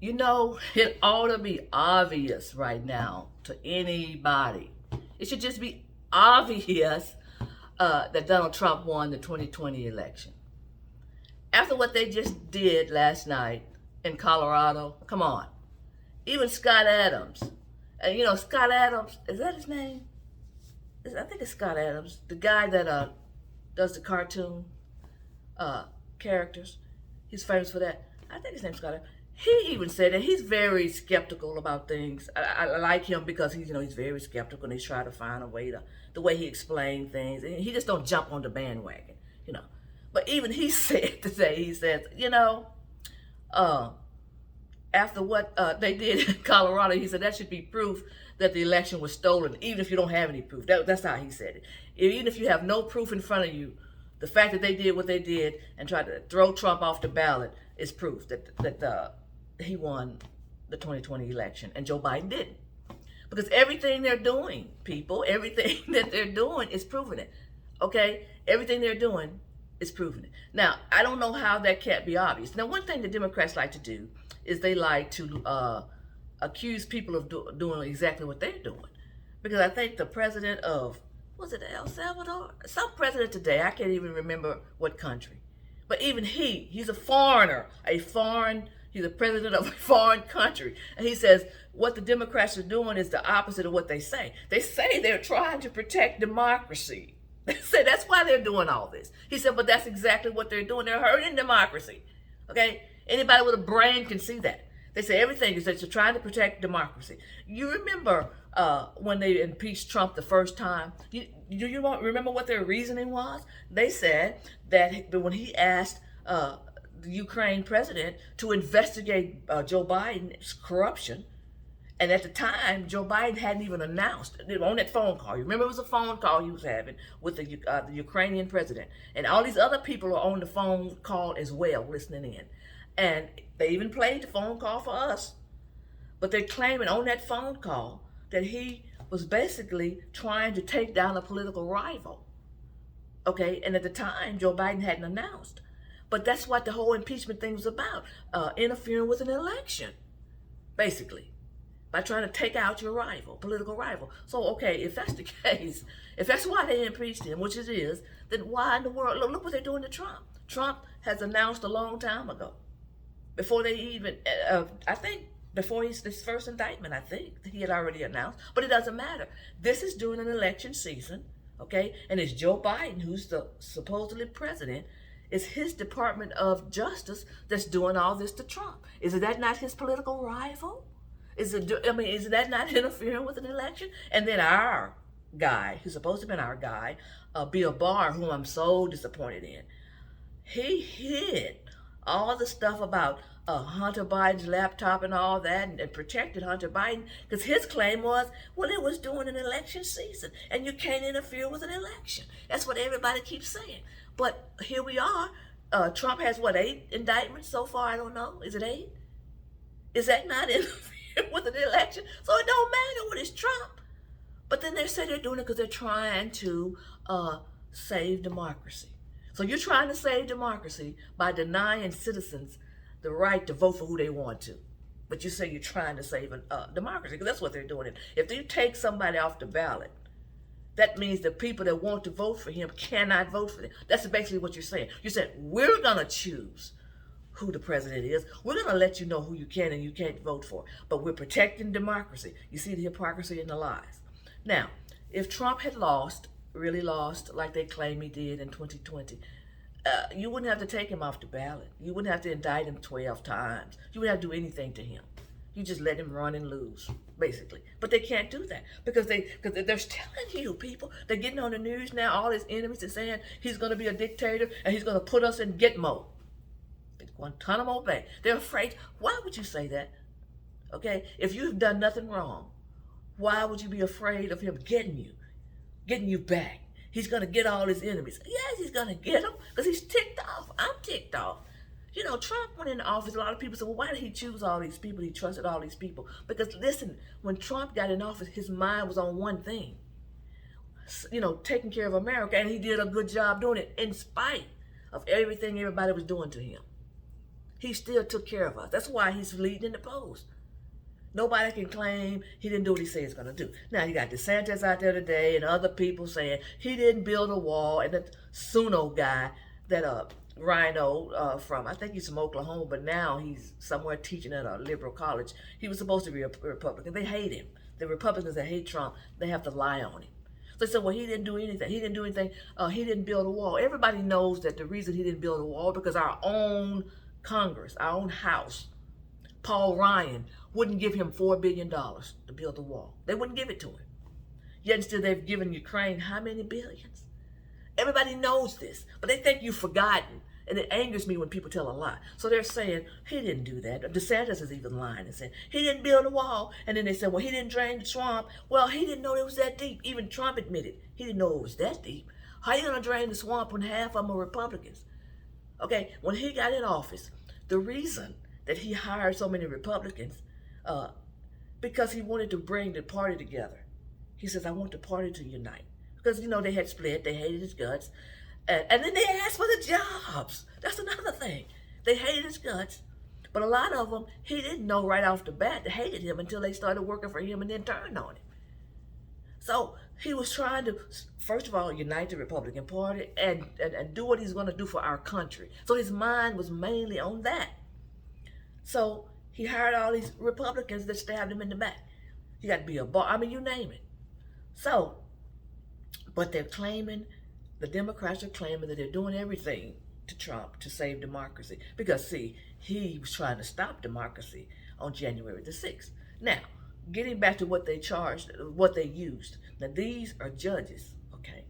You know, it ought to be obvious right now to anybody. It should just be obvious that Donald Trump won the 2020 election. After what they just did last night in Colorado, come on. Even Scott Adams, and you know, Scott Adams, is that his name? I think it's Scott Adams, the guy that does the cartoon characters. He's famous for that. I think his name's Scott Adams. He even said that he's very skeptical about things. I like him because he's very skeptical and he's trying to find a way to the way he explains things. And he just don't jump on the bandwagon, you know. But even he said today, he says, uh, after what they did in Colorado, he said that should be proof that the election was stolen, even if you don't have any proof. That's how he said it. Even if you have no proof in front of you, the fact that they did what they did and tried to throw Trump off the ballot is proof that he won the 2020 election and Joe Biden didn't. Because everything they're doing, people, everything that they're doing is proving it. Okay? Everything they're doing is proving it. Now, I don't know how that can't be obvious. Now, one thing the Democrats like to do is they like to accuse people of doing exactly what they're doing. Because I think the president of, was it El Salvador? Some president today, I can't even remember what country. But even he's a foreigner, he's the president of a foreign country. And he says what the Democrats are doing is the opposite of what they say. They say they're trying to protect democracy. They say that's why they're doing all this. He said, but that's exactly what they're doing. They're hurting democracy. Okay? Anybody with a brain can see that. They say everything is that you're trying to protect democracy. You remember when they impeached Trump the first time? Do you remember what their reasoning was? They said that when he asked the Ukraine president to investigate Joe Biden's corruption, and at the time, Joe Biden hadn't even announced on that phone call. You remember it was a phone call he was having with the Ukrainian president. And all these other people are on the phone call as well, listening in. And they even played the phone call for us. But they're claiming on that phone call that he was basically trying to take down a political rival. Okay, and at the time, Joe Biden hadn't announced. But that's what the whole impeachment thing was about, interfering with an election, basically, by trying to take out your rival, political rival. So, okay, if that's the case, if that's why they impeached him, which it is, then why in the world, look what they're doing to Trump. Trump has announced a long time ago, before they even, I think, before his first indictment, I think, he had already announced, but it doesn't matter. This is during an election season, okay, and it's Joe Biden, who's the supposedly president. It's his Department of Justice that's doing all this to Trump. Is that not his political rival? Is that not interfering with an election? And then our guy, who's supposed to have been our guy, Bill Barr, whom I'm so disappointed in, he hid all the stuff about Hunter Biden's laptop and all that, and protected Hunter Biden, because his claim was, well, it was during an election season, and you can't interfere with an election. That's what everybody keeps saying. But here we are. Trump has, 8 indictments so far? I don't know. Is it 8? Is that not interfering with an election? So it don't matter what it's Trump. But then they say they're doing it because they're trying to save democracy. So you're trying to save democracy by denying citizens the right to vote for who they want to. But you say you're trying to save democracy, because that's what they're doing. If you take somebody off the ballot, that means the people that want to vote for him cannot vote for them. That's basically what you're saying. You said, we're going to choose who the president is. We're going to let you know who you can and you can't vote for. But we're protecting democracy. You see the hypocrisy and the lies. Now, if Trump had really lost, like they claim he did in 2020, you wouldn't have to take him off the ballot. You wouldn't have to indict him 12 times. You wouldn't have to do anything to him. You just let him run and lose, basically. But they can't do that because they're telling you, people, they're getting on the news now, all his enemies are saying he's going to be a dictator and he's going to put us in Gitmo, Guantanamo Bay. They're afraid. Why would you say that? Okay? If you've done nothing wrong, why would you be afraid of him getting you back? He's going to get all his enemies. Yes, he's going to get them because he's ticked off. I'm ticked off. You know, Trump went into office, a lot of people said, well, why did he choose all these people? He trusted all these people. Because listen, when Trump got in office, his mind was on one thing, taking care of America, and he did a good job doing it in spite of everything everybody was doing to him. He still took care of us. That's why he's leading in the polls. Nobody can claim he didn't do what he said he's going to do. Now, you got DeSantis out there today and other people saying he didn't build a wall. And the Suno guy, that Rhino from, I think he's from Oklahoma, but now he's somewhere teaching at a liberal college. He was supposed to be a Republican. They hate him. The Republicans that hate Trump, they have to lie on him. So they said, well, he didn't do anything. He didn't do anything. He didn't build a wall. Everybody knows that the reason he didn't build a wall because our own Congress, our own House, Paul Ryan, wouldn't give him $4 billion to build the wall. They wouldn't give it to him. Yet instead they've given Ukraine how many billions? Everybody knows this, but they think you've forgotten. And it angers me when people tell a lie. So they're saying, he didn't do that. DeSantis is even lying and saying, he didn't build a wall. And then they said, well, he didn't drain the swamp. Well, he didn't know it was that deep. Even Trump admitted he didn't know it was that deep. How are you going to drain the swamp when half of them are Republicans? Okay, when he got in office, the reason that he hired so many Republicans, because he wanted to bring the party together. He says, I want the party to unite. Because, they had split. They hated his guts. And then they asked for the jobs. That's another thing. They hated his guts. But a lot of them, he didn't know right off the bat. They hated him until they started working for him and then turned on him. So he was trying to, first of all, unite the Republican Party and do what he's going to do for our country. So his mind was mainly on that. So he hired all these Republicans that stabbed him in the back. He got to be you name it. So, but they're claiming, the Democrats are claiming that they're doing everything to Trump to save democracy. Because, see, he was trying to stop democracy on January the 6th. Now, getting back to what they charged, what they used. Now, these are judges, okay?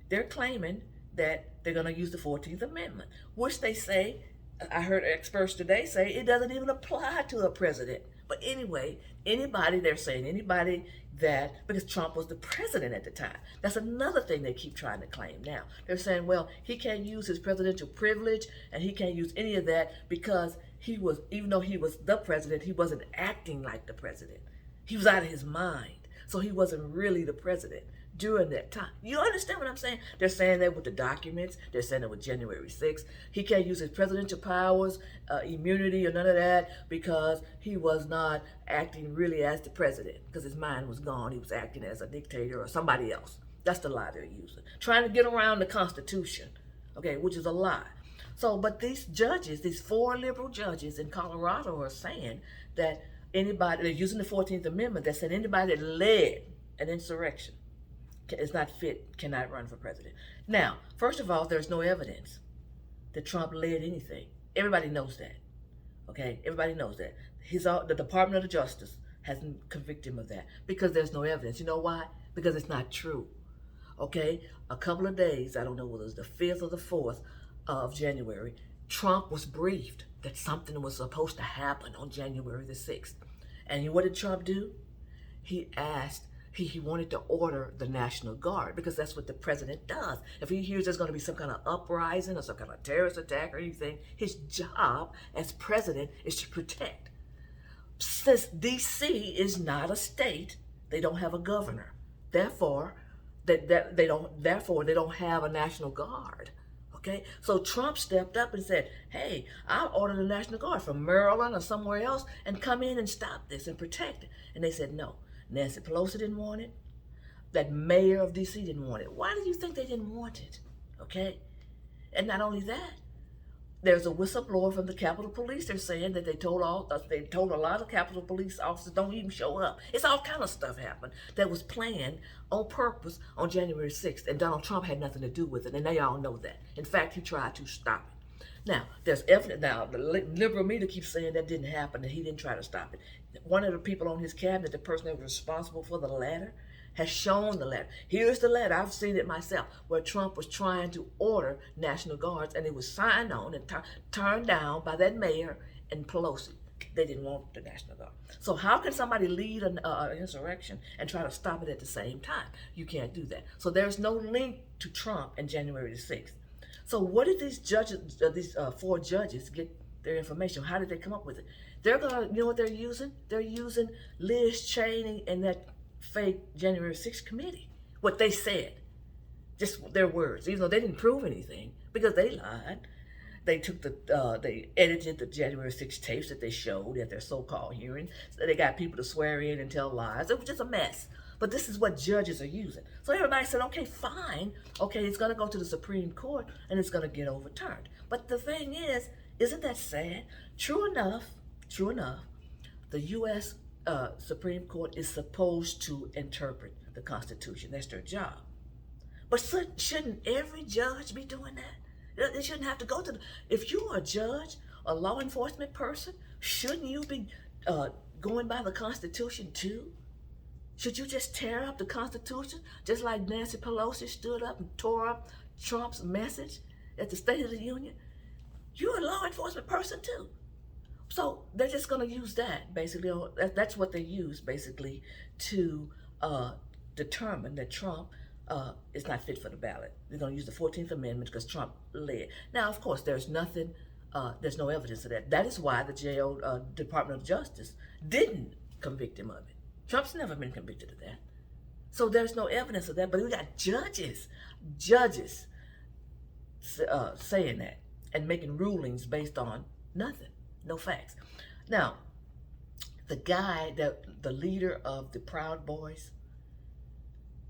They're claiming that they're going to use the 14th Amendment, which they say, I heard experts today say, it doesn't even apply to a president. But anyway, they're saying anybody that, because Trump was the president at the time. That's another thing they keep trying to claim now. They're saying, well, he can't use his presidential privilege and he can't use any of that because even though he was the president, he wasn't acting like the president. He was out of his mind. So he wasn't really the president during that time. You understand what I'm saying? They're saying that with the documents. They're saying that with January 6th. He can't use his presidential powers, immunity or none of that because he was not acting really as the president because his mind was gone. He was acting as a dictator or somebody else. That's the lie they're using. Trying to get around the Constitution, okay, which is a lie. So, but these judges, these 4 liberal judges in Colorado are saying that they're using the 14th Amendment that said anybody that led an insurrection is not fit, cannot run for president. Now, first of all, there's no evidence that Trump led anything. Everybody knows that. Okay? Everybody knows that. The Department of Justice hasn't convicted him of that because there's no evidence. You know why? Because it's not true. Okay? A couple of days, I don't know whether it was the 5th or the 4th of January, Trump was briefed that something was supposed to happen on January the 6th. And what did Trump do? He wanted to order the National Guard because that's what the president does. If he hears there's going to be some kind of uprising or some kind of terrorist attack or anything, his job as president is to protect. Since D.C. is not a state, they don't have a governor. Therefore, they don't have a National Guard. Okay, so Trump stepped up and said, hey, I'll order the National Guard from Maryland or somewhere else and come in and stop this and protect it. And they said no. Nancy Pelosi didn't want it. That mayor of D.C. didn't want it. Why do you think they didn't want it? Okay? And not only that, there's a whistleblower from the Capitol Police. They're saying that they told a lot of Capitol Police officers don't even show up. It's all kind of stuff happened that was planned on purpose on January 6th, and Donald Trump had nothing to do with it, and they all know that. In fact, he tried to stop it. Now, there's evidence. Now, the liberal media keeps saying that didn't happen, and he didn't try to stop it. One of the people on his cabinet, the person that was responsible for the letter, has shown the letter. Here's the letter. I've seen it myself, where Trump was trying to order National Guards, and it was signed on and turned down by that mayor and Pelosi. They didn't want the National Guard. So how can somebody lead an insurrection and try to stop it at the same time? You can't do that. So there's no link to Trump and January the 6th. So what did these judges, these 4 judges, get their information? How did they come up with it? They're gonna, you know what they're using? They're using Liz Cheney and that fake January 6th committee. What they said, just their words, even though they didn't prove anything because they lied. they edited the January 6th tapes that they showed at their so-called hearing. So they got people to swear in and tell lies. It was just a mess. But this is what judges are using. So everybody said, okay, fine. Okay, it's going to go to the Supreme Court and it's going to get overturned. But the thing is, isn't that sad? True enough, the U.S. Supreme Court is supposed to interpret the Constitution. That's their job. But shouldn't every judge be doing that? They shouldn't have to go to if you're a judge, a law enforcement person, shouldn't you be going by the Constitution too? Should you just tear up the Constitution just like Nancy Pelosi stood up and tore up Trump's message at the State of the Union? You're a law enforcement person too. So they're just going to use that, basically. That's what they use, basically, to determine that Trump is not fit for the ballot. They're going to use the 14th Amendment because Trump led. Now, of course, there's no evidence of that. That is why the Department of Justice didn't convict him of it. Trump's never been convicted of that. So there's no evidence of that. But we got judges saying that and making rulings based on nothing. No facts. Now, the leader of the Proud Boys,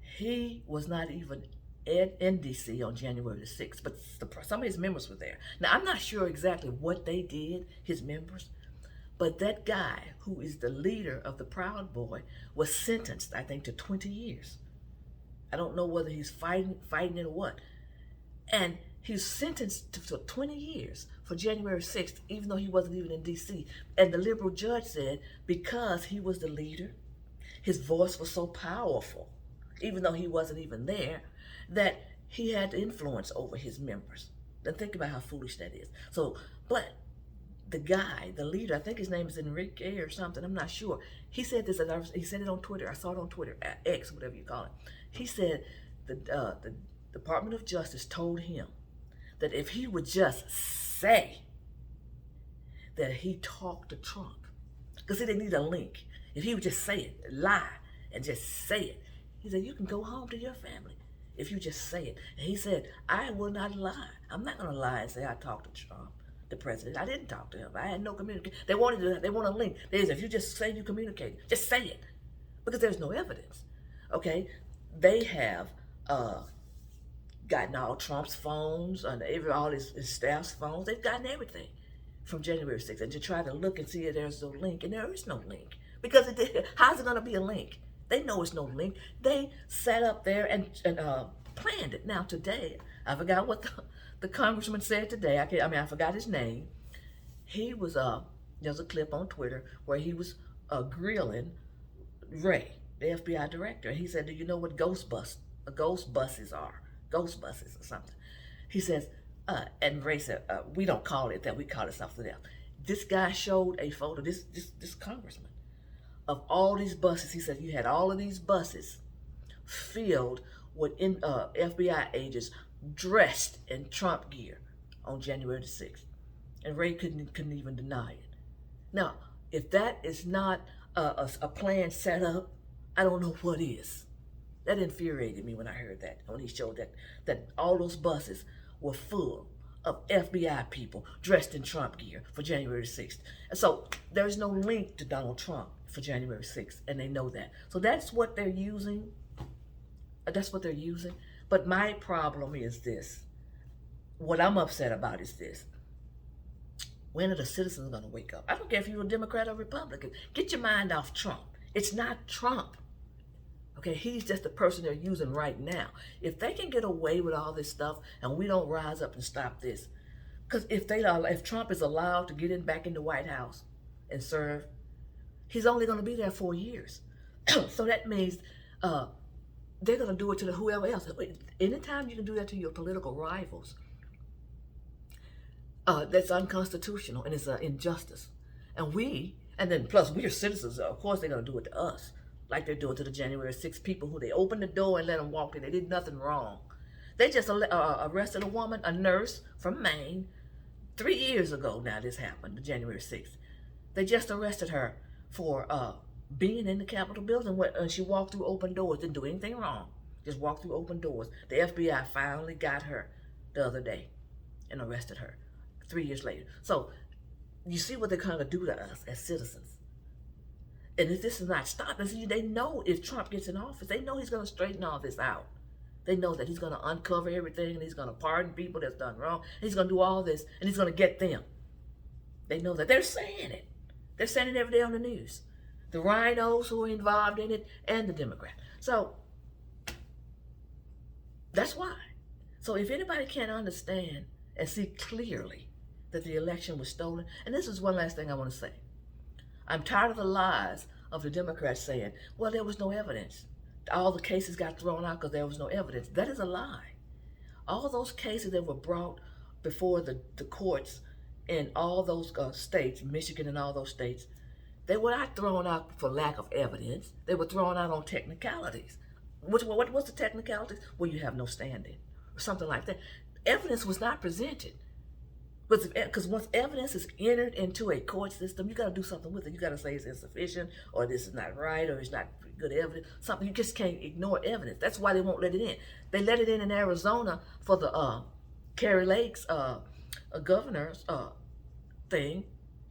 he was not even in D.C. on January the 6th, but some of his members were there. Now, I'm not sure exactly what they did, his members, but that guy who is the leader of the Proud Boy was sentenced, I think, to 20 years. I don't know whether he's fighting it or what. And he's sentenced to 20 years for January 6th, even though he wasn't even in D.C. And the liberal judge said because he was the leader, his voice was so powerful, even though he wasn't even there, that he had influence over his members. Now think about how foolish that is. So, but the guy, the leader, I think his name is Enrique or something, I'm not sure. He said this, he said it on Twitter. I saw it on Twitter, X, whatever you call it. He said the Department of Justice told him that if he would just say that he talked to Trump, because he didn't need a link, if he would just say it, lie, and just say it, he said, you can go home to your family if you just say it. And he said, I will not lie. I'm not going to lie and say I talked to Trump, the president. I didn't talk to him. I had no communication. They want a link. They said, if you just say you communicated, just say it, because there's no evidence. Okay, they have gotten all Trump's phones and all his staff's phones. They've gotten everything from January 6th, and to try to look and see if there's no link, and there is no link, because how's it going to be a link? They know it's no link. They sat up there and planned it. Now today, I forgot what the congressman said today. I forgot his name. He was there's a clip on Twitter where he was grilling Ray, the FBI director. And he said, do you know what ghost buses are? Ghost buses or something. He says, and Ray said, we don't call it that, we call it something else. This guy showed a photo, this congressman, of all these buses. He said you had all of these buses filled with FBI agents dressed in Trump gear on January the 6th. And Ray couldn't even deny it. Now, if that is not a plan set up, I don't know what is. That infuriated me when I heard that, when he showed that all those buses were full of FBI people dressed in Trump gear for January 6th. And so there's no link to Donald Trump for January 6th, and they know that. So that's what they're using. But my problem is this. What I'm upset about is this. When are the citizens going to wake up? I don't care if you're a Democrat or Republican. Get your mind off Trump. It's not Trump. Okay, he's just the person they're using right now. If they can get away with all this stuff and we don't rise up and stop this, because if Trump is allowed to get back in the White House and serve, he's only going to be there 4 years. So that means they're going to do it to whoever else. Anytime you can do that to your political rivals, that's unconstitutional and it's an injustice. And then plus we're citizens. Of course they're going to do it to us, like they're doing to the January 6th people who they opened the door and let them walk in. They did nothing wrong. They just arrested a woman, a nurse from Maine, 3 years ago now this happened, the January 6th. They just arrested her for being in the Capitol building and she walked through open doors, didn't do anything wrong, just walked through open doors. The FBI finally got her the other day and arrested her. 3 years later. So you see what they're going to do to us as citizens. And if this is not stopping, they know if Trump gets in office, they know he's going to straighten all this out. They know that he's going to uncover everything, and he's going to pardon people that's done wrong. And he's going to do all this, and he's going to get them. They know that. They're saying it. They're saying it every day on the news. The rhinos who are involved in it and the Democrats. So that's why. So if anybody can't understand and see clearly that the election was stolen, and this is one last thing I want to say. I'm tired of the lies of the Democrats saying, well, there was no evidence. All the cases got thrown out because there was no evidence. That is a lie. All those cases that were brought before the courts in all those states, Michigan and all those states, they were not thrown out for lack of evidence. They were thrown out on technicalities. What was the technicalities? Well, you have no standing or something like that. Evidence was not presented. Because once evidence is entered into a court system, you got to do something with it. You got to say it's insufficient, or this is not right, or it's not good evidence. Something you just can't ignore evidence. That's why they won't let it in. They let it in Arizona for the Kari Lake's governor's thing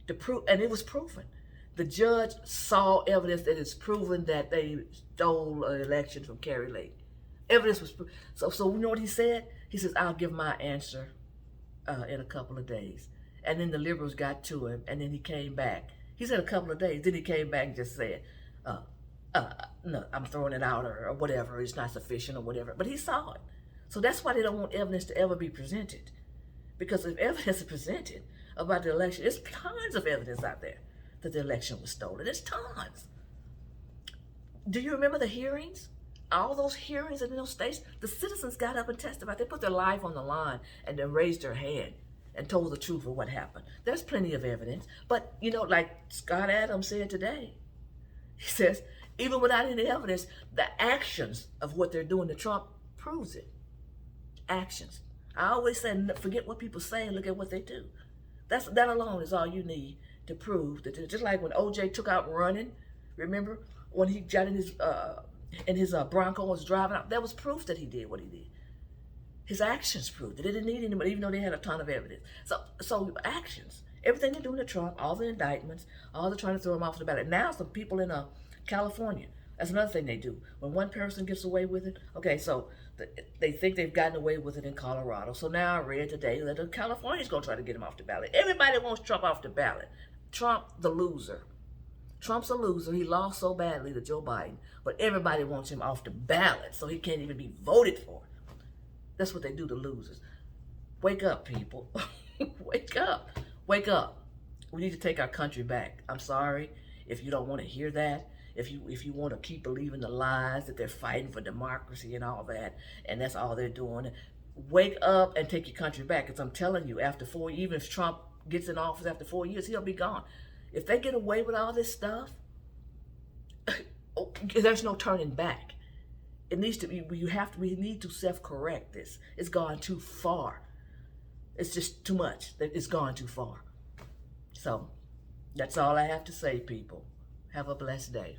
to prove, and it was proven. The judge saw evidence that is proven that they stole an election from Kari Lake. Evidence was proven. So you know what he said? He says, "I'll give my answer in a couple of days." And then the liberals got to him, and then he came back. He said a couple of days. Then he came back and just said, no, I'm throwing it out, or whatever. It's not sufficient, or whatever. But he saw it. So that's why they don't want evidence to ever be presented. Because if evidence is presented about the election, there's tons of evidence out there that the election was stolen. There's tons. Do you remember the hearings? All those hearings in those states, the citizens got up and testified. They put their life on the line and then raised their hand and told the truth of what happened. There's plenty of evidence. But, like Scott Adams said today, he says, even without any evidence, the actions of what they're doing to Trump proves it. Actions. I always say, forget what people say and look at what they do. That alone is all you need to prove that. Just like when OJ took out running, remember when he got in his Bronco and was driving out, that was proof that he did what he did. His actions proved it. They didn't need anybody, even though they had a ton of evidence. So actions, everything they're doing to Trump, all the indictments, all the trying to throw him off the ballot. Now some people in California, that's another thing they do. When one person gets away with it, okay, so they think they've gotten away with it in Colorado. So now I read today that California's going to try to get him off the ballot. Everybody wants Trump off the ballot. Trump, the loser. Trump's a loser. He lost so badly to Joe Biden, but everybody wants him off the ballot, so he can't even be voted for. That's what they do to losers. Wake up, people. Wake up. Wake up. We need to take our country back. I'm sorry if you don't want to hear that. If you want to keep believing the lies that they're fighting for democracy and all that, and that's all they're doing. Wake up and take your country back. Because I'm telling you, after 4 years, even if Trump gets in office after 4 years, he'll be gone. If they get away with all this stuff, there's no turning back. It needs to be. We need to self-correct this. It's gone too far. It's just too much. It's gone too far. So that's all I have to say, people. Have a blessed day.